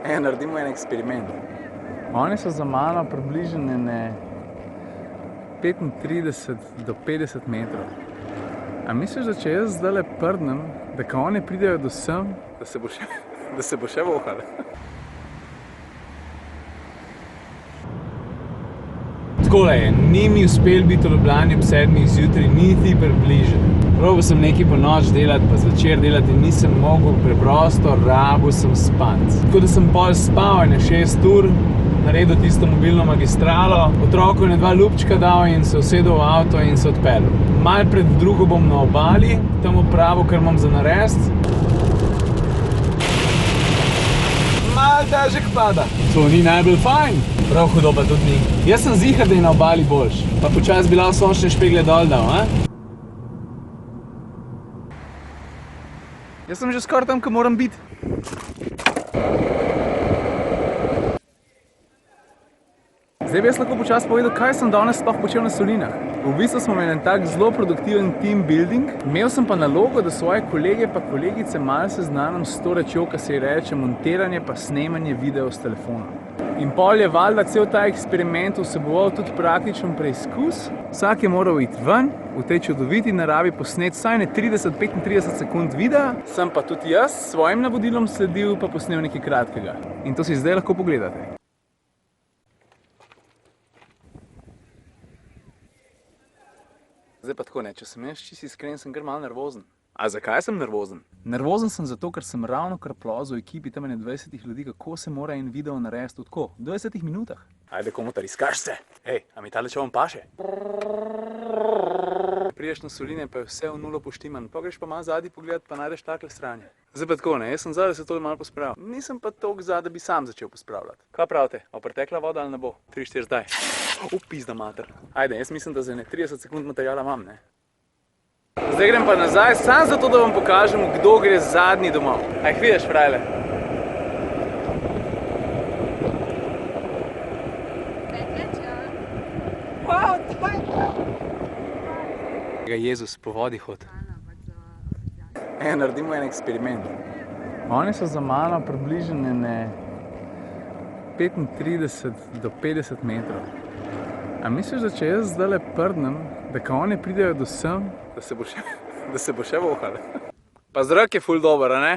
Naredimo en eksperiment. Oni so za mano približene 35 do 50 metrov. A misliš, da če jaz zdajle prdnem, da ko oni pridejo do sem, da se bo še vohal? Takole je, ni mi uspel biti v Ljubljani ob 7 zjutraj, niti približen. Probal sem nekaj po noč delati, pa zvečer delati in nisem mogel, preprosto rabil sem spanc. Tako da sem pol spal 6 ur, naredil tisto mobilno magistralo, otroku je 2 ljubčka dal in se usedel v avto in se odpeljal. Malo pred drugo bom na obali, tam opravil, kar imam za narediti. Malo težek pada. To ni najbolj fajn. Prav hudo pa tudi ni. Jaz sem zihar, da je na obali boljš. Pa počas bi lahko sončne špegle dol dal, a? Jaz sem že skoraj tam, ko moram biti. Zdaj bi jaz lahko počas povedal, kaj sem danes sploh počel na Solinah. V bistvu smo imeli en tak zelo produktiven team building. Imel sem pa nalogo, da svoje kolege pa kolegice malo seznanim s to rečjo, ki se ji reče montiranje pa snemanje videov s telefona. In pol je valjda cel ta eksperiment vseboval tudi praktičen preizkus. Vsak je moral iti ven, v tej čudoviti naravi posnet vsaj 30-35 sekund videa, sem pa tudi jaz s svojim navodilom sledil pa posnel nekaj kratkega. In to si zdaj lahko pogledate. Zdaj pa tako ne, če sem jaz čisto iskren, sem kar malo nervozen. A zakaj sem nervozen? Nervozen sem zato, ker sem ravno kar plozil v ekipi tam 20 ljudi, kako se mora en video narediti tako, v 20 minutah. Ajde, komutar, izkaž se! Hej, a mi tale čovam paše? Prideš na Soline, pa je vse v nulo poštiman, pa greš pa malo zadnji pogledat, pa najdeš takle stranje. Zdaj pa tako ne, jaz sem za, da se tole malo pospravil. Nisem pa toliko za, da bi sam začel pospravljati. Kaj pravite, a pretekla voda ali ne bo? 3-4 zdaj. Pizda mater. Ajde, jaz mislim, da za 30 sekund materijala imam, ne? Zdaj grem pa nazaj, samo zato, da vam pokažem, kdo gre zadnji domov. A jih vidiš, frajle? Jezus, po vodi hod. Naredimo en eksperiment. Oni so za mano približene 35 do 50 metrov. A misliš, da če jaz zdajle prdnem, da ko oni pridejo do sem, da se bo še vohal? Pa zrak je ful dober, a ne?